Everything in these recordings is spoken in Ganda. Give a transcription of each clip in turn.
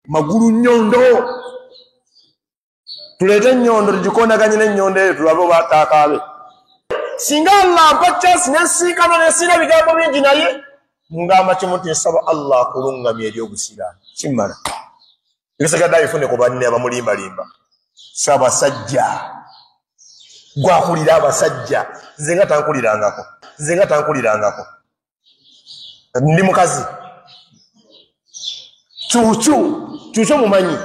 magulu nyondo tulete nyondo tujikonaganye n'ennyondo eyo tulabe batakabe singa Allah mpa chance n'ensinkano n'esira bigambo bingi naye ngamba kimuti nsaba Allah akulungamye eri ogusira kimmala ebisagadde abifune ku banne abamulimbalimba saba sajja gwakulira abasajja nze nga tankulirangako ndi mukazi cuucu mumanyi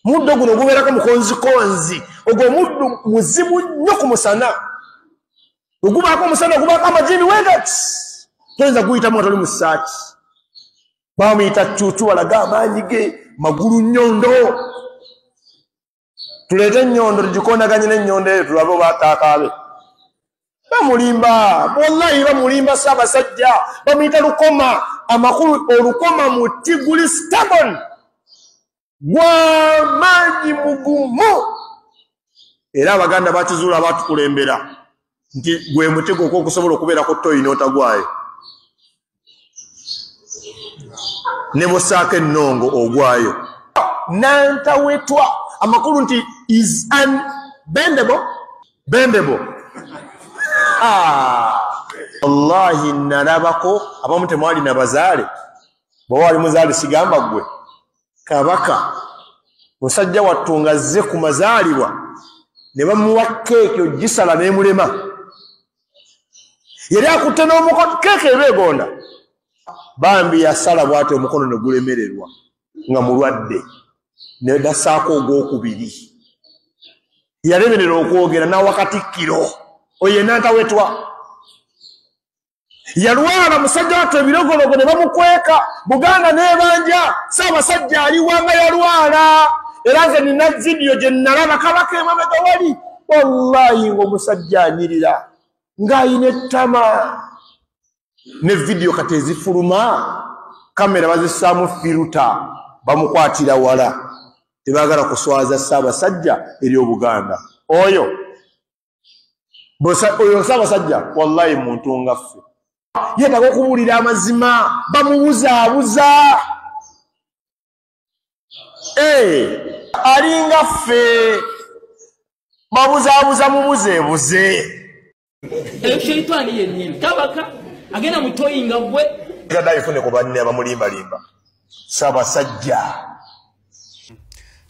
muddo guno gubeerako mukonzikonzi ogwo muddu muzibu nnyo ku musana ogubaako omusana gubaako amajini wegati toyinza guyitamu atoli mu ssaati bamuyita cuucu walaga amaanyi ge magulu nyondo tulete ennyondo tugikonaganye n'ennyondo eyo tulabe batakabe bamulimba wallahi bamulimba Ssaabasajja bamuyita lukoma amakulu olukoma muti guli stubborn gw'amaanyi mugumu era abaganda bakizuula batukulembera nti gwe mutego okusobola okubeerako toyi n'otagwayo ne busaako ennongo ogwayo nantawetwa amakulu nti is unbendable wallahi nalabako abamu temwali na bazaale bwe wali muzaale sigamba gwe kabaka musajja wattu ng'azze ku mazaalibwa ne bamuwa keeki ogisala n'emulema yali akutte n'omukono keeki ebeegonda bambi yasala bw'ati omukono ne gulemererwa nga mulwadde ne dasaako ogwokubiri yalemerera okwogera n'awa Katikkiro oyo nantawetwa yalwala musajja wattu ebirogologo ne bamukweka Buganda n'ebanja Ssaabasajja aliwanga yalwala era nze nina vidiyo gye nalaba kabaka emabega wali wallahi ng'omusajja anyirira ng'ayina ettama ne vidiyo kati ezifuluma kamera bazissaamu firuta bamukwatira wala tebaagala kuswaza Ssaabasajja eri Obuganda oyo Ssaabasajja wallahi muntu ngaffe yeetaaga okubuulira amazima bamubuzaabuza alinga ffe babuzaabuza mubuzeebuze Sheitani yennyini kabaka agenda mutoyinga gwe gadde abifune ku banne abamulimbalimba Ssaabasajja.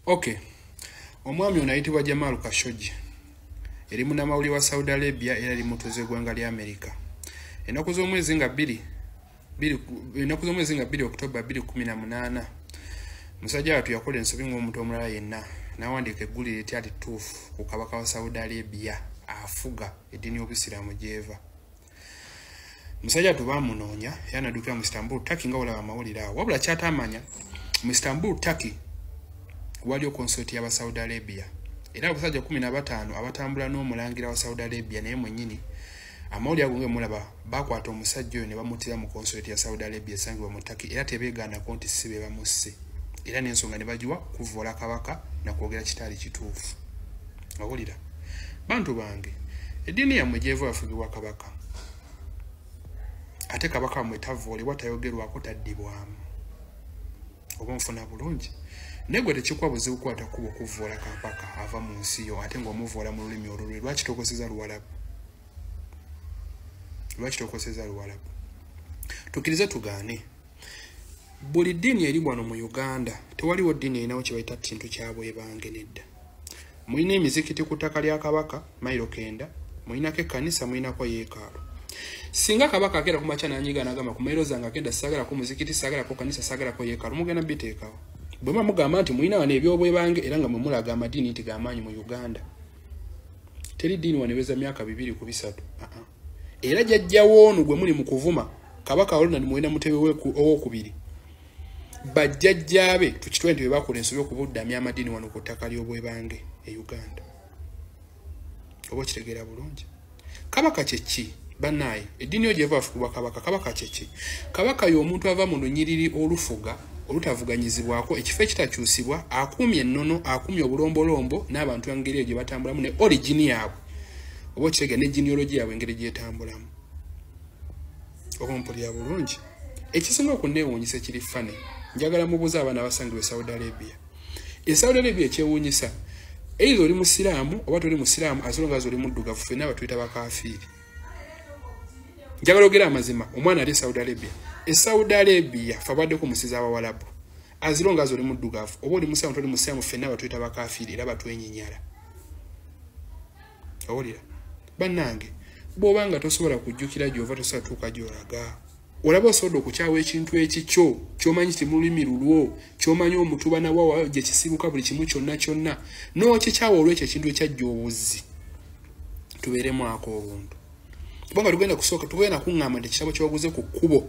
Okay, omwami ono ayitibwa Jamal Khashoggi eri munnamawulire wa Saudi Arabia era ali mutuuze gwanga lya America. Ennaku z'omwezi nga 2 Oktoba 2018 musajja wattu yakola ensobi ng'omuntu omulala yenna n'awandiika eggulire etyali ttuufu ku kabaka wa Saudi Arabia afuga eddiini y'Obusiraamu gy'eva. Musajja wattu baamunoonya yanaddukira mu Istanbul Turkey nga olaba amawulire awo wabula kyatamanya mu Istanbul Turkey waliyo konsoti y'aba Saudi Arabia era abasajja 15 abatambula n'omulangira wa Saudi Arabia naye mwennyini amawulire ago ngemulaba bakwata omusajja oyo ne bamutira mu konsoti ya Saudi Arabia esangibwa mu Turkey era tebeegaanako nti si be bamusse era n'ensonga ne bagiwa kuvoola kabaka na kwogera kitaali kituufu. Awulira bantu bange eddiini yammwe gy'eva yafugibwa kabaka ate kabaka mmwe tavoolebwa tayogerwako taddibwamu oba nfuna bulungi naye gwe tekikuwa buzibu kukwata kuba okuvoola kabaka ava mu nsi yo ate ng'omuvoola mu lulimi olulwe lwaki tokoseza Luwarabu tukkirize tugaane buli ddiini eri wano mu Uganda tewaliwo ddiini erinawo kye bayita kintu kya bwebange nedda. Mulina emizikiti ku ttaka lya kabaka mayiro 9 mulinako ekkanisa mulinako yeekaalu. Singa kabaka akeera ku makya n'anyiga n'agamba ku mayiro zange agenda saagalako muzikiti saagalako kanisa saagalako yeekaalu mugenda biteekawo. Bwe mugamba nti mulina wano ebyobwebange era nga mwe mulaga amadiini nti g'amaanyi mu Uganda teri ddiini wano eweza myaka 2 ku 3 era jjajjawo ono gwe muli mu kuvuma kabaka olona mulina mutebe owokubiri bajjajjaabe tukitwe nti bwe bakola ensobi okubuddamya amadiini wano ku ttaka ly'obwebange e Uganda oba kitegeera bulungi. Kabaka kyeki bannaye eddiini yo gyeva afugibwa kabaka kyeki kabaka y'omuntu ava mu lunyiriri olufuga olutavuganyizibwako ekifo ekitakyusibwa akumye ennono akumye obulombolombo n'abantu engeri gye batambulamu ne origini yaabwe oba kitegeera ne genealogy yaabwe engeri gyetambulamu oba mpulira bulungi. Ekisinga okunneewuunyisa kiri fane njagala mubuuza abaana abasangibwa Saudi Arabia. Saudi Arabia ekyewuunyisa either oli musiraamu oba toli musiraamu as long as oli muddugavu ffenna batuyita bakafiiri. Njagala ogera amazima omwana ali Saudi Arabia. Saudi Arabia fabaddeko musiza abawalabu as long as oli muddugavu oba oli musiraamu toli musiraamu ffenna batuyita bakafiiri era batwenyinyala. Owulira bannange bw'obanga tosobola kujjukira gy'ova tosobola tuuka gy'olaga. Olaba osobola okukyawa ekintu ekikyo ky'omanyi ti mu lulimi lulwo ky'omanyi omutuba nawawa gye kisibuka buli kimu kyonna n'okikyawa olw'ekyo ekintu ekyajja obuzzi. Tubeeremu ako obuntu. Kubanga tugenda kusooka tugenda kuŋŋamba nti ekitabo ky'oguze ku kkubo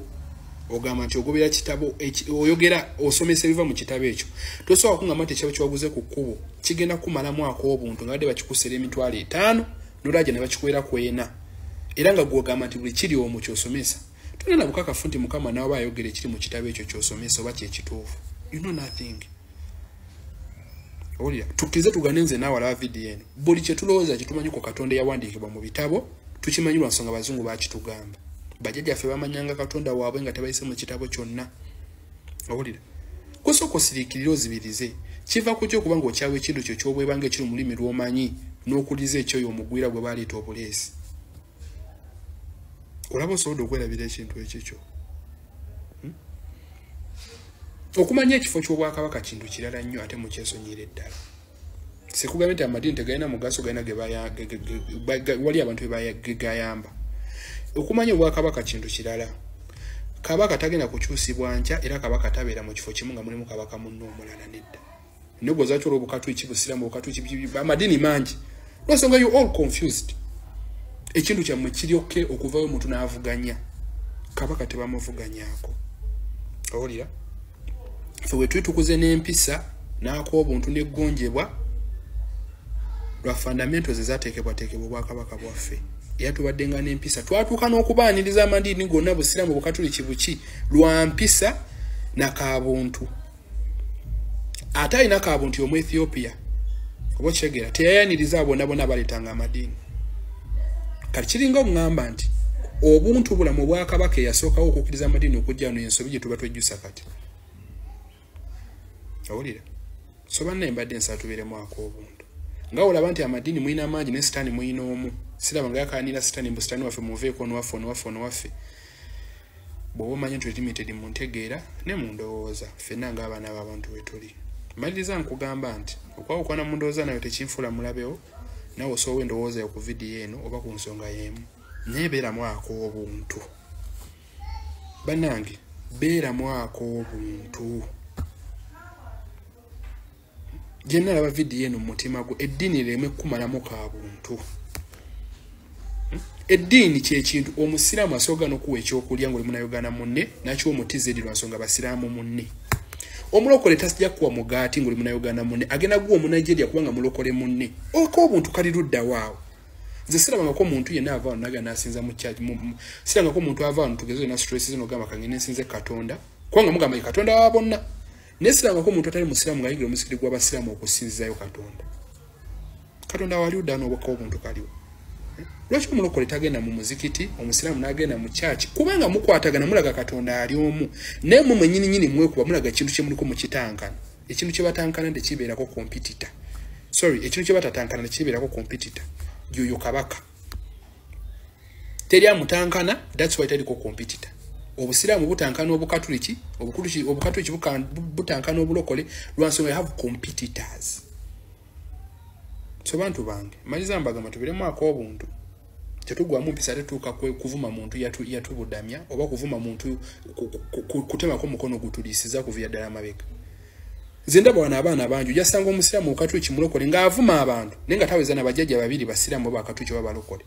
ogamba nti ogobera kitabo oyogera osomesa ebiva mu kitabo ekyo. Tosooka kuŋŋamba nti ekitabo ky'oguze ku kkubo kigenda kumalamu ako obuntu nga badde bakikusera emitwalo 5 n'olwaja ne bakikwera ku 4 era nga gw'ogamba nti buli kiri omwo ky'osomesa. Tulina bukakafu nti Mukama nawe ayogera ekiri mu kitabo ekyo ky'osomesa oba kyekituufu. You know nothing. Olya tukize tuganenze naawe alaba vidiyo eno. Buli kye tulowooza kitumanyi ku Katonda yawandiikibwa mu bitabo tukimanyi lwa nsonga bazungu baakitugamba. Bajjajjaffe bamanyanga Katonda waabwe nga tebayise mu kitabo kyonna. Olira kusooka osiriikirira ozibirize kiva ku kyo kubanga okyawa ekintu kyo ky'obwebanga ekiri mu lulimi lw'omanyi n'okuliza ekyoyo omugwira gwe baaleeta obuleesi. Olaba osobola okwerabira ekintu ekikyo. Okumanya ekifo ky'obwakabaka kintu kirala nnyo ate mukyesonyiira eddala. Sikugambye nti amadini tegalina mugaso galina wali abantu begayamba. Okumanya obwakabaka kintu kirala. Kabaka tagenda kukyusibwa nkya era kabaka tabeera mu kifo kimu nga mulimu kabaka munno omulala nedda. Nego zacho obukatu ekibusiramu obukatu amadini mangi. Nosonga you all confused. Ekintu kya mukiryoke okuvayo omuntu n'avuganya. Kabaka tebamuvuganyako. Olira. Fwe twetukuze n'empisa n'ako obuntu n'eggonjebwa lwa fundamentals ezateekebwa obwakabaka bwaffe. Era tubaddenga n'empisa twatuuka n'okubaaniriza amadini gonna busiramu bukatuliki buki lwa mpisa n'akaabuntu. Ate alina kaabuntu omu Ethiopia oba kyegera teyayaniriza bonna baleetanga amadini. Kati kiringa okungamba nti obuntu bulamu bwakabaka eyasookawo okukkiriza amadini okujja wano ensobi gye tuba twejjusa kati. Owulira so bannaye mbadde nsaba tubeeremu ako obuntu. Nga olaba nti amadini mulina amangi ne sitaani mulina omu. Siraba nga yakaanira sitaani mbu sitaani waffe muveeko onowaffe. Bw'oba omanyi nti limited mu ntegeera ne mu ndowooza ffenna ng'abaana b'abantu bwe tuli. Maliriza nkugamba nti okwawukana mu ndowooza nayo tekinfuula mulabewo nawe osoowa endowooza yo ku vidiyo eno oba ku nsonga y'emu. Naye beeramu ako obuntu. Bannange beeramu ako obuntu. Gye nalaba vidiyo eno mu mutima gwo eddiini lireme kumalamu ka buntu. Eddiini kyekintu omusiraamu asooga n'okuwa ekyokulya ng'oli munayogaana munne nakyo omutiza edi lwa nsonga basiraamu munne. Omulokole tasijja kuwa mugaati ng'oli munayogaana munne agenda guwa Omunigeria kubanga mulokole munne. Oko obuntu kali ludda waawo. Nze sirabangako omuntu yenna ava wano naga n'asinza mu church. Sirabangako omuntu ava wano tugeze na stress zino gamba kangene nsinze Katonda. Kubanga mugamba Katonda wa bonna. Nesirabangako omuntu atali musiraamu ng'ayigira omusikiti gw'abasiraamu okusinzizayo Katonda. Katonda wali udda n'obwako obuntu kaliwo. Lwaki omulokole tagenda mu muzikiti omusiraamu n'agenda mu church kubanga mukwatagana mulaga Katonda ali omu naye mmwe nnyini mwekuba mulaga ekintu kye muliko mu kitankana. Ekintu kye batankana tekibeerako competitor. Ekintu kye batatankana tekibeerako competitor. Yoyo kabaka. Teri amutankana, that's why teriko competitor. Obusiraamu butankana obukatuliki butankana obulokole lwa nsonga have competitors. So bantu bange maliza mbagamba tubeeremu ako obuntu. Tetugwamu mpisa tetuuka kuvuma muntu yatubudamya oba kuvuma muntu kutemako mukono gutulisiza kuvya ddala amabega. Nze ndaba wano abaana bangi ojasanga omusiraamu okatuliki mulokole ng'avuma abantu naye nga taweza n'abajjajja babiri basiraamu oba akatuliki oba balokole.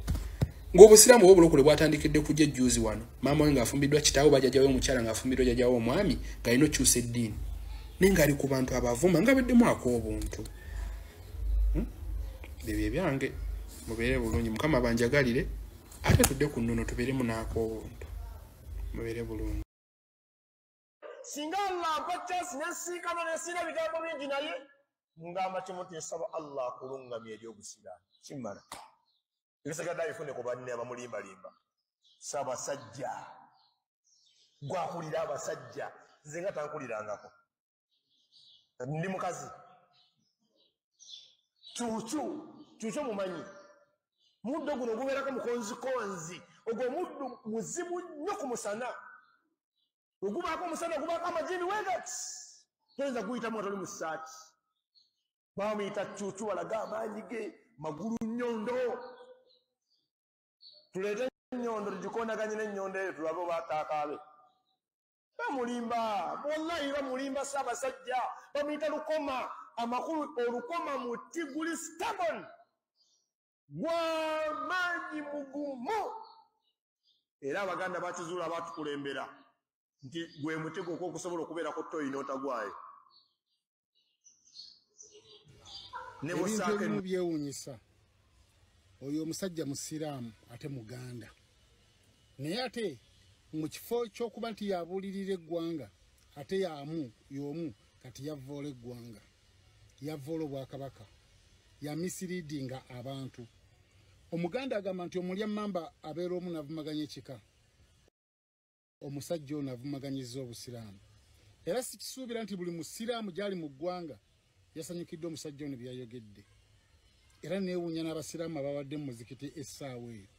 Ng'obusiraamu oba obulokole bwatandikidde kujja ejjuuzi wano maama we ng'afumbiddwa kitaawe bajjajjawe omukyala ng'afumbiddwa jjajjawe omwami ng'alina okyusa eddiini naye ng'ali ku bantu abavuma nga baddemu ako obuntu. Bibye byange mubeere bulungi Mukama banjagalire ate tudde ku nnono tubeeremu n'ako obuntu mubeere bulungi. Singa Allah ampa chance nesiikana nesiina bigambo bingi naye ngamba Timothy nsaba Allah akulungamya eri obusiraamu kimmala ebisigadde abifune ku banne abamulimbalimba. Ssaabasajja gw'akulira abasajja nze nga tankulirangako ndi mukazi cuucu mumanyi muddo guno gubeerako mukonzikonzi ogwo muddu muzibu nnyo ku musana ogubaako omusana ogubaako amajini wegati toyinza guyitamu nga toli mu ssaati bamuyita cuucu walaga amaanyi ge magulu nnyondo tuleete nnyondo tugikondaganye n'ennyondo eyo tulabe obaataakaabe bamulimba wallahi bamulimba Ssaabasajja bamuyita lukoma amakulu olukoma muti guli stubborn gw'amaanyi mugumu era abaganda bakizuula batukulembera nti gwe mutego okusobola okubeerako toyi n'otagwayo ebintu ebimu byewuunyisa oyo omusajja musiraamu ate muganda naye ate mu kifo ky'okuba nti yabuulirira eggwanga ate y'omu kati yavvoola eggwanga yavvoola obwakabaka yamisiriidinga abantu omuganda agamba nti omulya mmamba abeera omu navumaganya ekika omusajja ono avumaganyiza obusiraamu era sikisuubira nti buli musiraamu gyali mu ggwanga yasanyukidde omusajja ono byayogedde era neewuunya n'abasiraamu abawadde mu muzikiti essaawa eyo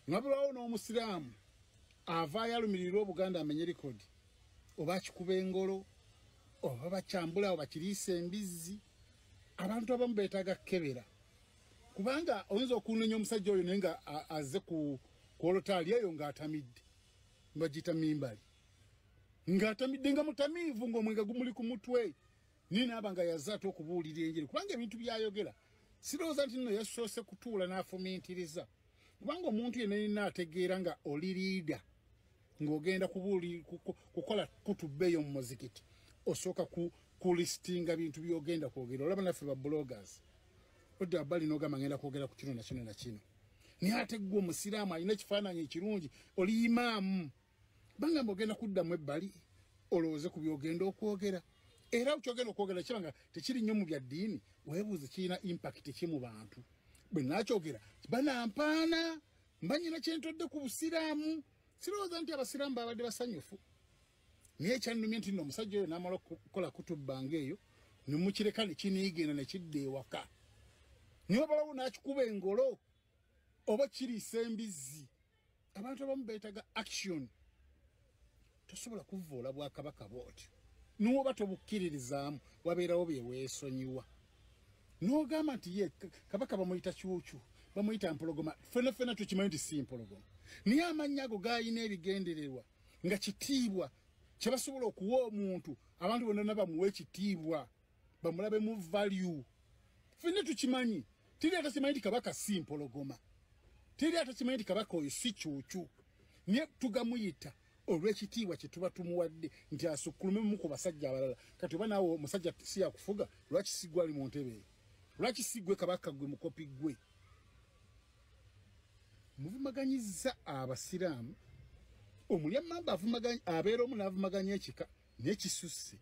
nabulawo n'omusiraamu avaayo alumirirwa obuganda amenye likodi oba akikuba engolo oba bakyambula oba bakiriisa embizzi abantu abamu beetaaga kkebera kubanga oyinza okunenya omusajja oyo naye nga azze ku olotaali eyo ng'atamidde mbagiyita mimbali ng'atamidde nga mutamiivu ng'omwenga gumuli ku mutwe niye naaba nga yazze ate okubuulira enjiri kubanga ebintu byayogera sirowooza nti nno yasoose kutuula n'afumiitiriza kubanga omuntu yenna yenna ategeera nga oli liida ng'ogenda kukola kutuba eyo mu muzikiti osooka kulistinga bintu by'ogenda kwogera olaba naffe ba bloggers odda abbali n'ogamba ngenda kwogera ku kino na kino na kino naye ate ggwe omusiraamu alina ekifaananyi ekirungi oli imaamu banga mbogenda kuddamu ebbali olowooze ku byogenda okwogera era kyogenda okwogera kiba nga tekiri nnyo mu bya ddiini weebuuze kirina impact ki mu bantu bwe naakyogera banampaana mba nyina kyentodde ku busiraamu sirowooza nti abasiraamu babadde basanyufu naye ekyannumye nti nno omusajja oyo n'amala okukola kutubbanga eyo nemukireka ne kiniigenda ne kidda ewaka naye obalawo n'akikuba engolo oba kiriisa embizzi abantu abamu beetaga action tosobola kuvvoola bwakabaka bwotyo n'oba tobukkiririzaamu wabeerawo bye weesonyiwa n'ogamba nti ye kabaka bamuyita kyucu bamuyita mpologoma ffena tukimanyi nti si mpologoma naye amannya ago gaalina ebigendererwa nga kitiibwa kye basobola okuwa omuntu abantu bonna bamuwa ekitiibwa bamulabe mu value ffenna tukimanyi tiri ate kimanyi nti kabaka si mpologoma tiri ate kimanyi nti kabaka oyo si kyucu naye tugamuyita olw'ekitiibwa kye tuba tumuwadde nti asukkulumemu ku basajja abalala kati oba naawe omusajja si yakufuga lwaki siggwe ali mu ntebe eyo lwaki siggwe kabaka gwe mukopi gwe muvumaganyizza abasiraamu omulya mmamba abeera omu n'avumaganya ekika n'ekisusse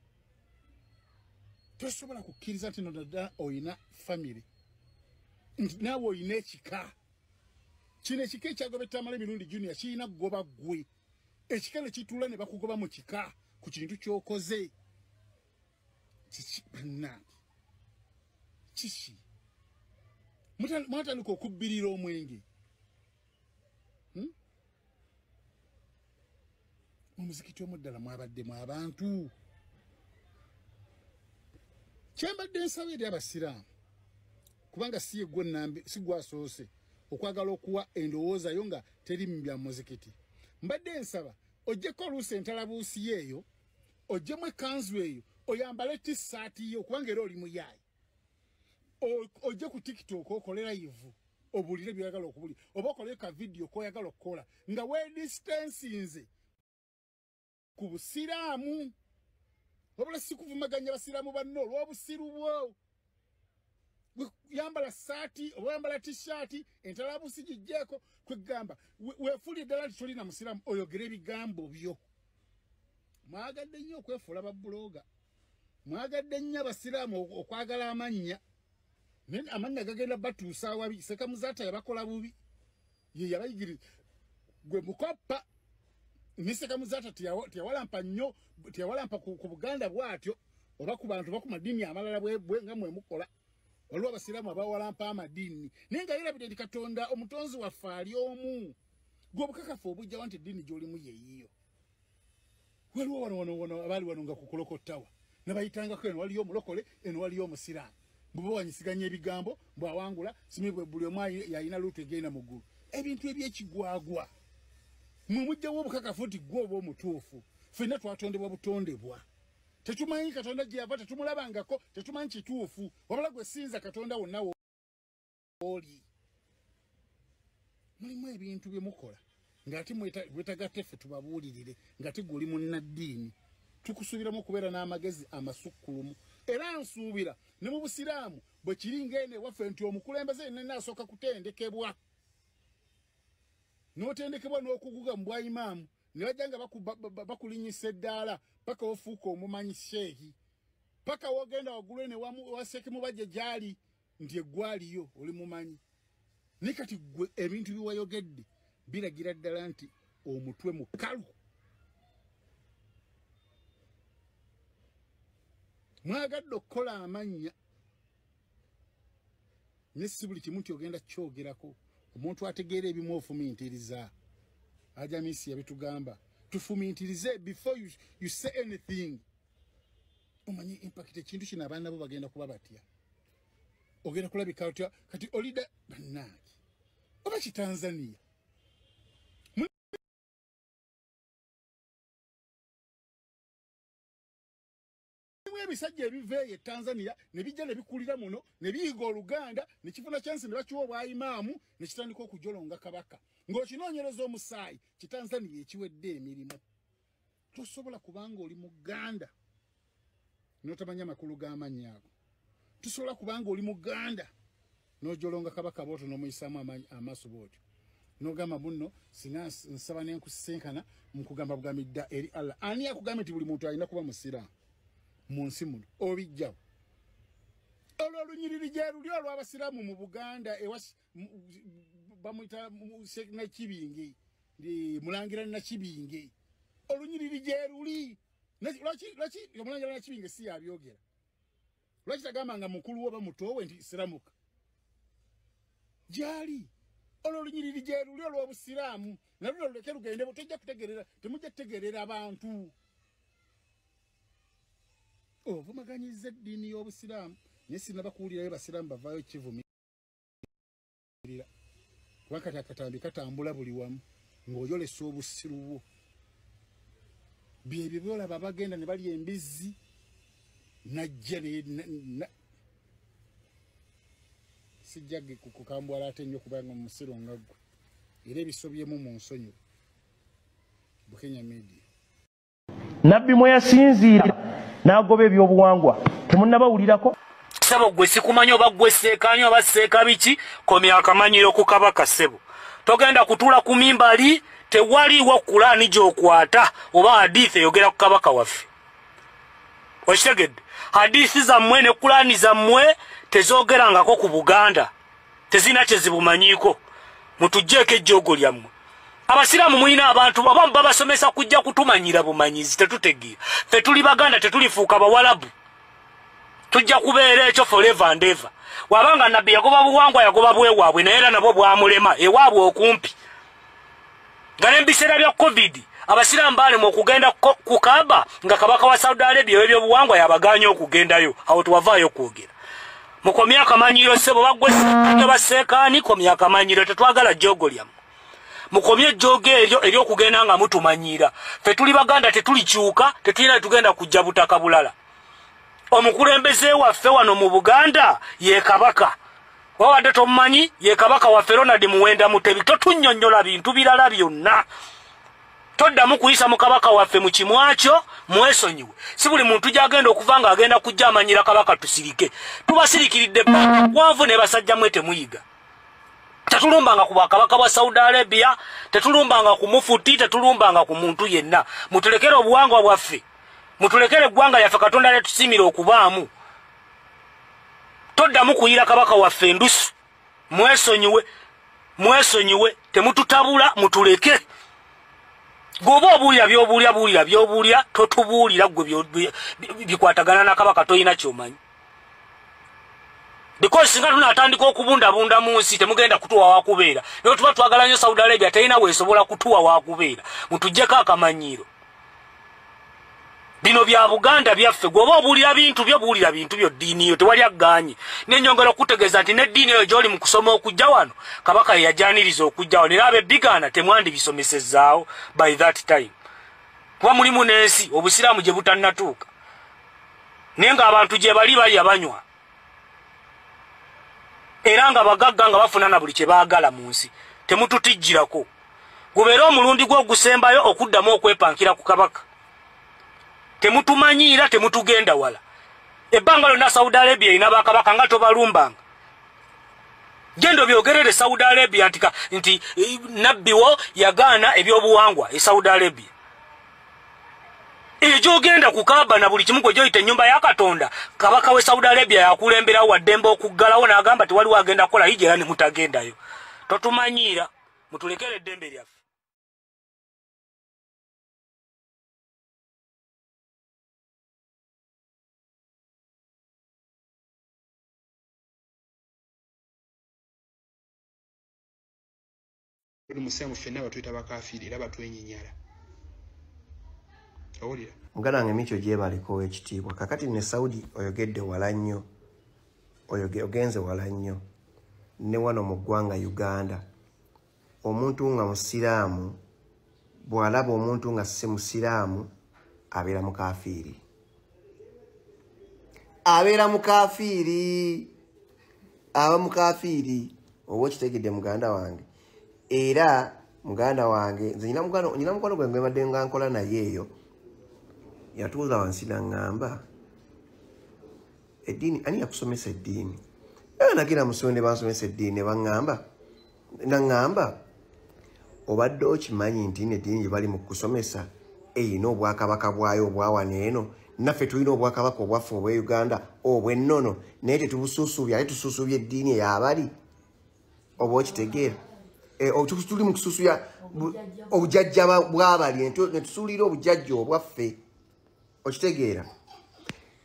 tosobola kukkiriza nti nodada oyina famire nti naawe oyina ekika kino ekika ekyagobetta amala emirundi junior kirina kugoba ggwe ekika ne kituula ne bakugoba mu kika ku kintu ky'okoze kiki bannange kiki mwatandika okubbirira omwenge omuzikiti omuddala mwabaddemu abantu kyembadde nsaba eri abasiraamu kubanga si gwe asoose okwagala okuwa endowooza yo nga teri mu bya muzikiti mbadde nsaba ojjeko oluusi entalabuusi yeeyo ojjemu ekanzu eyo oyambale tisaati yo kubanga era oli muyaayi ojje ku tiktok okolera ivu obuulire by'oyagala okubulira oba okole ka vidiyo k'oyagala okukola nga weedistansinze ku busiraamu wabula si kuvumaganya abasiraamu banno olw'obusiru bwo yambala saati oba yambala tishaati entalabuusi gijjeeko kwegamba weefuulire ddala nti tolina musiraamu oyogera ebigambo byo mwagadde nnyo okwefuula babuloga mwagadde nnyo abasiraamu okwagala amannya amannya gagenda batuusa awabi sekamuzaata yabakola bubi ye yabayigiriza gwe mukoppa Miseka Muzata tiyawalampa nnyo tiyawalampa ku Buganda bwatyo oba ku bantu baku madini amalala bwe nga mwe mukola waliwo abasiraamu abawalampa amadini naye nga yerabidde Katonda omutonzi waffe ali omu gwe obukakafu obujja wanti eddiini gy'olimu yeeyiyo waliwo wano abaali wano nga kukolokottawa nabayitangako eno waliyo omulokole eno waliyo omusiraamu bwe bawanyisiganya ebigambo bw'awangula simibwe buli omu yalina luutu egenda mu ggulu ebintu ebyekigwagwa mwe mujjawo obukakafu nti gwe oba omutuufu ffenna twatondebwa butondebwa tetumanyi Katonda gye yava tetumulabangako tetumanyi kituufu wabula gwe sinza Katonda wonna oli mulimu ebintu bye mukola ng'ate mwetagatte ffe tubabuulirire ng'ate guli munnaddiini tukusuubiramu okubeera n'amagezi amasukkulumu era nsuubira ne mu busiraamu bwe kiri ng'eno ewaffe nti omukulembeze yenna asooka kutendekebwa n'otendekebwa n'okuguga mu bwa imaamu ne bajja nga bakulinyisa eddaala paka ofuuka omumanyi sheehi paka wogenda waggulu ne waseekemu bajja gyali nti eggwaliyo oli mumanyi naye kati gwe ebintu biwayogedde biragira ddala nti omutwe mukalu mwagadde okukola amannya ne si buli kimu nti ogenda kyogerako omuntu ategeera ebimu ofumintiriza ajamisi yabitugamba tufumintirize before you say anything omanyi impact ekintu kino abaana bo bagenda kuba batya ogenda kulabika otya kati olida bannange oba kitanzania ebisajja ebiveeyo Tanzania ne bijja ne bikulira muno ne biyiga Oluganda ne kifuna chance ne bakiwa obwa imaamu ne kitandika okujolonga kabaka ng'okinoonyereza omusaayi kitanzania ekiwedde emirimu tosobola kubanga oli Muganda n'otamanya makulu g'amannya ago tosobola kubanga oli Muganda n'ojolonga kabaka bw'otyo n'omuyisaamu amaaso bw'otyo n'ogamba bunno singa nsaba ne nkusisenkana mu kugamba bugamidda eri Allah ani akugamba nti buli muntu alina kuba musiraamu munsi muno obijjawo olwo olunyiriri gye luli olw'abasiraamu mu Buganda bamuyita Nakibinge Mulangira Nakibinge olunyiriri gye luli lwaki Omulangira Nakibinge si yabyogera lwaki tagamba nga mukulu oba mutowe nti siramuka gyali olwo olunyiriri gye luli olw'obusiraamu nalwo luleke lugende tojja kutegerera temujja kutegerera abantu ovumaganyiza eddiini y'obusiraamu naye sinnabakuwulirayo basiraamu bavaayo ekivumirira kubanga akatambi katambula buli wamu ng'oyolesa obusiru bwo byebyo byolaba bagenda ne balya embizzi najja sijjage kukambwala ate nnyo kubanga musiru nga ggwe era ebisobyemu mu nsonyi Bukenya Media nabbi mwe yasinziira n'agoba ebyobuwangwa temunnabawulirako sebo gwe sikumanyi oba gwe seekanyi oba seeka biki komya akamanyiro ku kabaka sebo togenda kutuula ku mimbali tewaliwo Kulaani gy'okwata oba hadithi eyogera ku kabaka waffe okitegedde hadithi zammwe ne Kulaani zammwe tezoogerangako ku Buganda tezina kye zibumanyiiko mutugjeeko ejjoogo lyammwe abasiraamu mulina abantu abamu babasomesa kujja kutumanyira bumanyizi tetutegeera ffe tuli Baganda tetulifuuka bawalabu tujja kubeera ekyo forever and ever wabanga nabbi yagoba buwangwa yagoba bwewaabwe naye era nabwo bwamulema ewaabwe okumpi nga n'ebiseera bya covid abasiraamu baalema okugenda ku Kaaba nga kabaka wa Saudi Arabia ebyobuwangwa yabaganya okugendayo awo tuwavaayo kwogera mukomye akamanyiro sebo bagwe baseekaani komye akamanyiro tetwagala jjogo lyammwe mukomye ejjoogo eryo ery'okugenda nga mutumanyira ffe tuli Baganda tetulikyuka tetulina tugenda kujja butaka bulala omukulembeze waffe wano mu Buganda ye kabaka wawadde tomumanyi ye kabaka waffe Ronald Muwenda Mutebi totunnyonnyola bintu birala byonna toddamu kuyisa mu kabaka waffe mu kimwakyo mwesonyiwe si buli muntu gyagenda okuva nga agenda kujja amanyira kabaka tusirike tubasirikiridde wanvu ne basajja mwe temuyiga tetulumbanga ku bwakabaka bwa Saudi Arabia tetulumbanga ku mufuti tetulumbanga ku muntu yenna mutulekere obuwangwa bwaffe mutulekere eggwanga yaffe Katonda letusimira okubaamu toddamu kuyira kabaka waffe endusu mwesonyiwe temututabula mutuleke goba obuulira by'obuulira totubuulira gwe bikwatagana na kabaka toyina kyomanyi. Because singa tunatandika okubundabunda mu nsi temugenda kutuwa wakubeera. Naye tuba twagala nnyo Saudi Arabia teyina weesobola kutuwa wakubeera. Mutuggyeko akamanyiiro. Bino bya Buganda byaffe goba obuulira bintu byo ddiini yo tewali aggaanye. N'ennyongera okutegeeza nti n'eddiini eyo gy'oli mu kusoma okujja wano kabaka ye yajaaniriza okujja wano era ab'ebbigaana temwandibisomesezaawo by that time. Kuba mulimu n'ensi obusiraamu gye butannatuuka. Naye ng'abantu gye bali abanywa. Era nga bagagga nga bafuna na buli kye baagala mu nsi. Temututijjirako. Gubeera omulundi gw'ogusembayo okuddamu okwepankira ku kabaka. Temutumanyiira temutugenda wala. Ebbanga lyonna Saudi Arabia erina bakabaka nga tobalumbanga. Gendo byogerere Saudi Arabia nti nabbiwo yagaana ebyobuwangwa e Saudi Arabia. Gyogenda kukaaba na buli kimu gwe gyoyita ennyumba ya Katonda kabaka we Saudi Arabia yakulemberawo waddembe okuggalawo n'agamba tewaliwo agenda kukola hijja era ne mutagendayo. Totumanyiira mutulekere eddembe lyaffe. Musemu ffenna batuyita bakafiiri era batwenyinyala. Owulira? Muganda wange Micho gyebaleko ekitiibwa. Kakati ne Saudi oyogedde wala nnyo. Ogenze wala nnyo. Ne wano mu ggwanga Uganda. Omuntu nga musiraamu bw'alaba omuntu nga si musiraamu abeera mukafiiri. Abeera mukafiiri. Aba mukafiiri. Oba okitegedde muganda wange. Era muganda wange nze nyina mukwano gwe mbadde nga nkola naye eyo yatuuza wansi n'aŋŋamba eddiini ani yakusomesa eddiini nagira musonde bansomesa eddiini ne baŋŋamba n'aŋŋamba obadde okimanyi nti n'eddiini gye bali mu kusomesa eyina obwakabaka bwayo obwawana eno naffe tulina obwakabaka obwaffe obwa Uganda obw'ennono naye tetubusuusuubya ate tusuusuubya eddiini ey'abali oba okitegeera tuli mu kususuya obujajja bw'abali ne tusuulira obujajja obwaffe okitegeera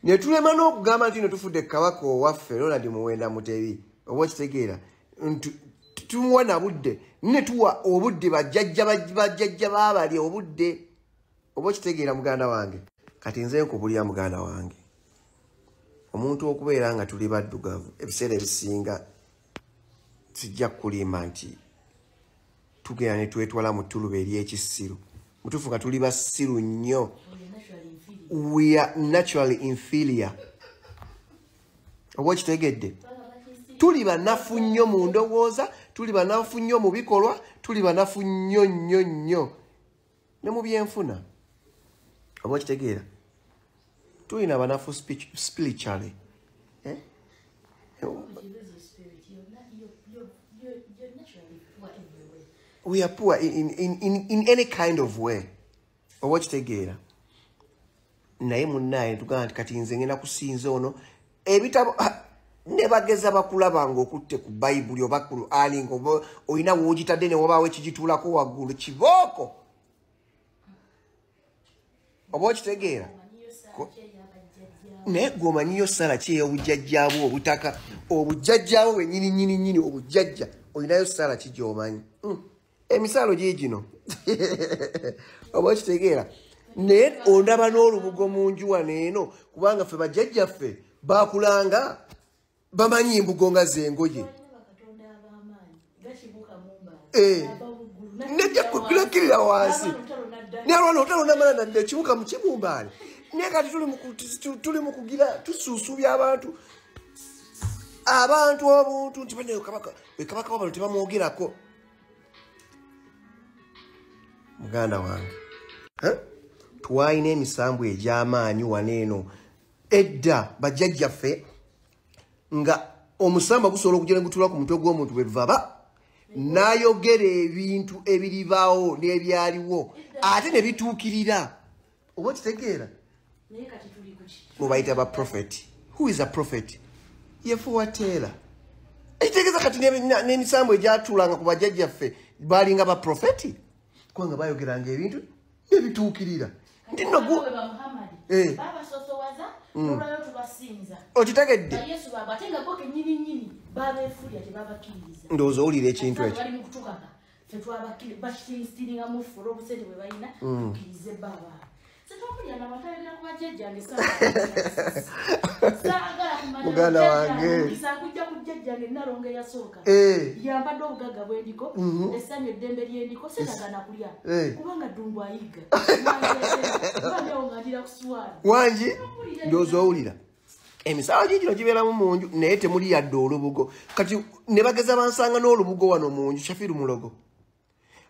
ne tulema n'okugamba nti ne tufudde kabaka owaffe Ronald Muwenda Mutebi oba okitegeera tumuwa na budde ne tuwa obudde bajjajja b'abali obudde oba okitegeera muganda wange kati nze nkubulya muganda wange omuntu okubeera nga tuli baddugavu ebiseera ebisinga sijja kulimba nti tugenda ne twetwala mu ttuluba ery'ekisiru mutuufu nga tuli basiru nnyo. We are naturally inferior. Oba okitegedde tuli banafu nnyo mu ndowooza tuli banafu nnyo mu bikolwa tuli banafu nnyo ne mu byenfuna oba okitegeera tulina banafu spiritually. We are poor in any kind of way. Oba okitegeera naye munnaye tugamba nti kati nze ngenda kusinza ono ebitabo ne bageza bakulaba ng'okutte ku Bayibuli oba Qur'ani ng'oba olina woogitadde ne wabaawo ekigituulako waggulu kibooko oba okitegeera naye gw'omanyiyo ssala ki ey'obujjajjaabwo obutaka obujjajjaabwo bwennyini obujjajja olinayo ssala ki gy'omanyi emisaalo giigino oba okitegeera naye ondaba n'olubugo mu nju wano eno kubanga ffe bajjajjaffe baakulanga bamanyi embugo nga zengoye nejja kulakkirira wansi nalwana otalonamala nadde ekibuka mu kibumbaale naye kati tuli mu kugira tusuusuubya abantu obuntu nti bane kabaka wabano tebamwogerako muganda wange twalina emisambu egy'amaanyi waneeno edda bajjajjaffe nga omusamba gusobola okugenda gutula ku mutwe gw'omuntu bwe vaba n'ayogera ebintu ebiribaawo n'ebyaliwo ate ne bituukirira oba okitegeera mubayita ba prophet. Who is a prophet? Yefuwateera ekitegeeza kati n'emisambu egyatuulanga ku bajjajjaffe baalinga ba profeti kubanga bayogeranga ebintu ebituukirira ndino baba sosowaza olwayo tubasinza okitegedde Yesu baba atenga ko kenyini baba efuli ati baba kiriza ndowooza owulira ekintu ekyo bali mu kutukaka fe twabakiri bashistiringa mu furo obusente bwe balina tukirize baba muganda wange isakujja kujjajjange nalonge yasooka yambadde obugaga bwendiko essanyu eddembe lyendiko senagana kulya kubanga ddungu ayiga nga ndira kuswala wangi ndowooza owulira emisaala gigino gibeeramu mu nju naye temuli yadde olubugo kati ne bageza bansanga n'olubugo wano mu nju Shafiru Mulogo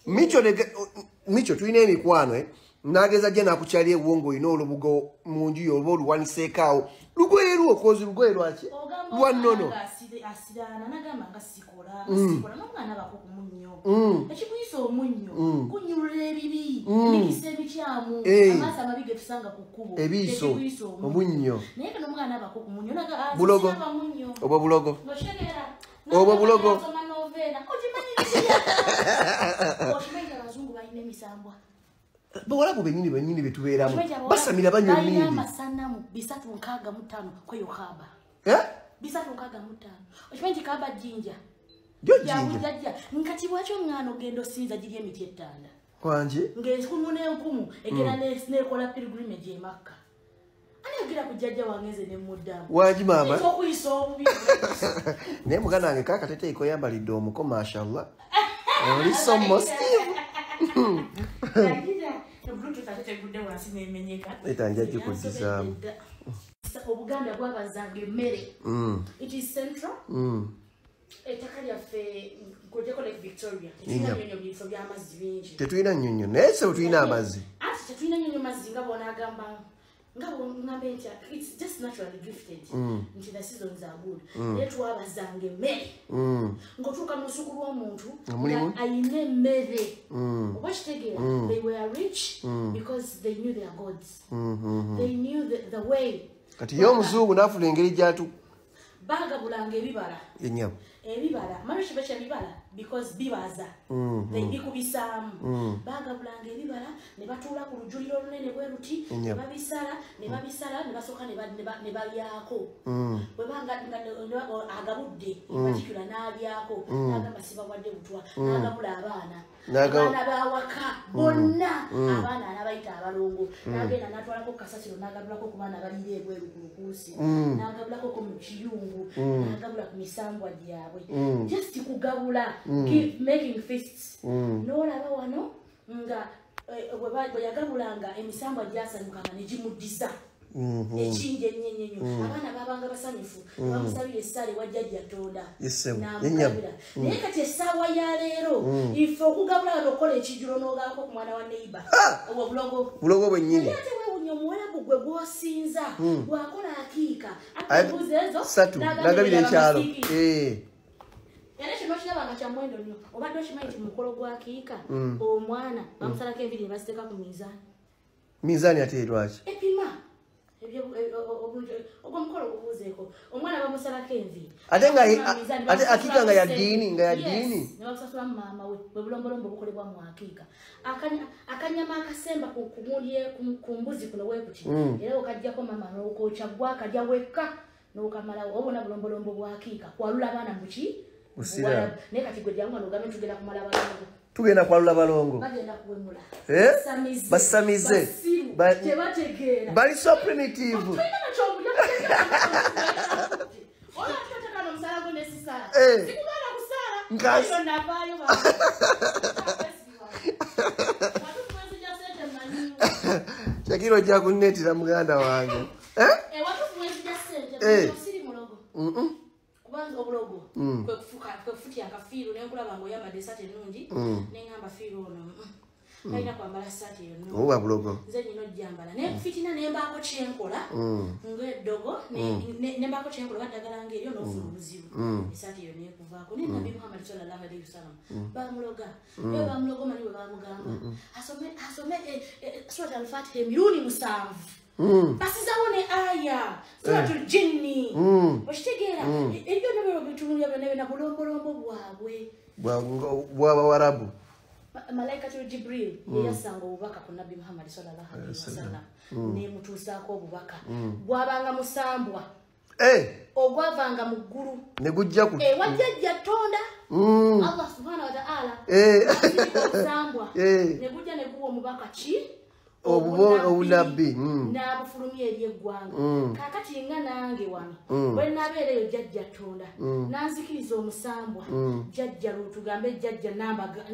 Micho tulina emikwano nageza jja nakukyali ewongo ino olubugo mu nju yo oba oluwaniseekaawo lugoye lwokozi lugoye lwaki lwa nnono asirana nagamba nga sikola n'omwana bako ku munnyo ekikuyisa omunnyo kunyulula ebibi mikisa emikyamu amaaso amabi ge tusanga ku kkubo ebiiso omunnyo naye kano omwana bako ku munnyo bulogo oba bulogo oba bulogo okimanyi abazungu balina emisambwa bawalabu benyini betubeeramu basamira banywa emmindi amasanamu 365 kweyo kaba 365 okimanyi kaba jinja jinja nkati bwaki omwana ogenda osinza giri emiti ettanda kwanje ng'enkumu n'enkumu egera nekola pilgrimage e Makka ani ogira kujjajja wange nze ne muddamu wangi maama okuyisa obubi naye muganda wange kaakateteeko yambalidde omuko mashallah oli somosivu etanja gikudizaamu obuganda bwabazanga emmere it is central ettaka lyaffe kojeko lake Victoria tetunyonyo bifo by'amazzi bingi tetulina nnyonnyo naye se tulina amazzi ati tetulina nnyonnyo mazzi nga bonaagamba ngambe nti it's just naturally gifted nti the seasons are good naye twabazanga emmere ng'otuuka mu lusuku lw'omuntu ayina emmere oba kitegeera they were rich because they knew their gods they knew the way kati ye omuzungu n'afuna engeri gyatu bagabulanga ebibala enyama ebibala manje kiba kyebibala because bibaza bikubisaamu bagabulanga ebibala ne batuula ku lujuliro olunene bwe luti ne babisala ne basooka ne balyako bwebanga agabudde batikula n'alyako n'agamba sibawadde butwa n'agabula abaana bawaka bonna abaana anabayita abalongo n'agenda n'atwalako kasasiro n'agabulako ku baana balira ebweru ku lukuusi n'agabulako ko mu kiyungu n'agabula ku misambwa gyabwe just kugabula making feasts n'olaba wano nga bwe yagabulanga emisambwa gyasanyukanga ne gimuddiza ekinja ennyenyenyo abaana babanga basanyufu bamusabira essaala ewa jjajja Tonda n'amugabira naye kati essaawa ya leero ife okugabula nokola ekijulo n'ogabako ku mwana wa neiba bulogo bwennyini ate weewunya omuwalabu gwe gw'osinza bwakola akiika ate embuzi ezo nagabira ekyalo era kino kirabanga kya muwendo nnyo obadde okimanyi nti mukolo gwakiika omwana bamusalako enviiri ne baziteeka ku miizaani miizaani ate lwaki epima ogwo mukolo gubuuzeeko omwana bamusalako enviiri ate akiika nga ya ddiini ne bamusasulamu maama we bwe bulombolombo bukolebwa mu akiika akanyama akasemba ku mbuzi kuno weekuti era okajjako maama n'okookya gwakalya wekka n'okamalawo obona bulombolombo bwa akiika kwalula abaana muki naye kati gwe jangu nogambe tugenda kumala balongo tugenda kwalula balongo bagenda kuwemula basamize tebategeera bali so primitive Shakiro ojja kunnetira muganda wange kubanza obulogo kwekufutya akafiiru nenkulaba ng'oyambadde esaati ennungi neŋŋamba fiiru ono talina kwambala saati eyo oba bulogo nze nina ojjambala naye kufitina nembaako kyenkola ng'eddogo nembaako kyenkola baddagala ng'eryo n'ofuna obuzibu esaati eyo nekuvaako naye nabbi Muhammad sallallahu alaihi wasallam bamuloga eyo bamuloga omanyi bwe bamugamba asome surat al-Fatiha emirundi 7 basizawo ne aya suratul jinni okitegeera ebyo nebyo bitunulya byonna byonna bulombolombo bwabwe bw'abawarabu malaika tu Jibril yeyasanga obubaka ku Nabi Muhammad sallallahu alaihi wasallam ne mutuusaako obubaka gwabanga musambwa ogwavanga mu ggulu ne gujja ku wajjajja Tonda Allah subhanahu wa ta'ala musambwa ne gujja ne guwa omubaka ki obunabbi n'abufulumya eri eggwanga kaakati nga nange wano bwe nabeereyo jjajja Tonda nanzikiriza omusambwa jjajja lutugambe jjajja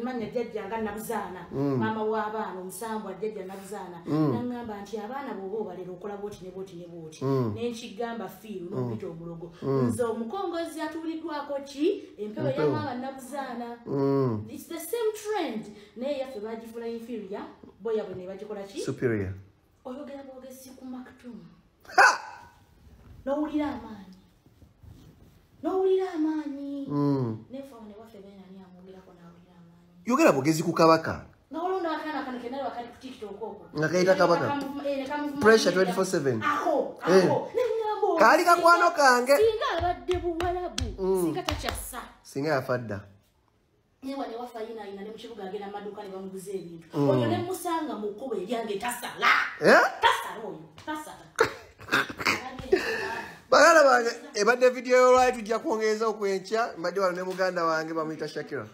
manya jjajja nga Nabuzaana maama w'abaana omusambwa jjajja Nabuzaana naŋŋamba nti abaana bw'oba obalera okola bwoti ne bwoti ne bwoti nenkigamba fiiru n'okuyita obulogo nze omukongozi atuuliddwako ki empewo ya maama Nabuzaana it's the same trend naye yaffe bagifula inferior boya bwe ne bagikola ki superior oyogera bwogezi ku Maktoum n'owulira amaanyi nefawo ne waffe benani amwogerako n'awulira amaanyi yogera bwogezi ku kabaka n'olonda akaana kano kenali wakali ku TikTok okwo nga kayita kabaka pressure 24/7 aho kaali kakwano kange singa abadde Buwarabu singa takyassa singa yafa dda newa ne wafa yina ne mu kibuga agenda amaduuka ne bamuguza ebintu oyo ne musanga mu kkubo eryange tasala oyo tasala baganda bange ebadde video y'olwali tujja kwongereza okwenkya mbadde wano ne muganda wange bamuyita Shakira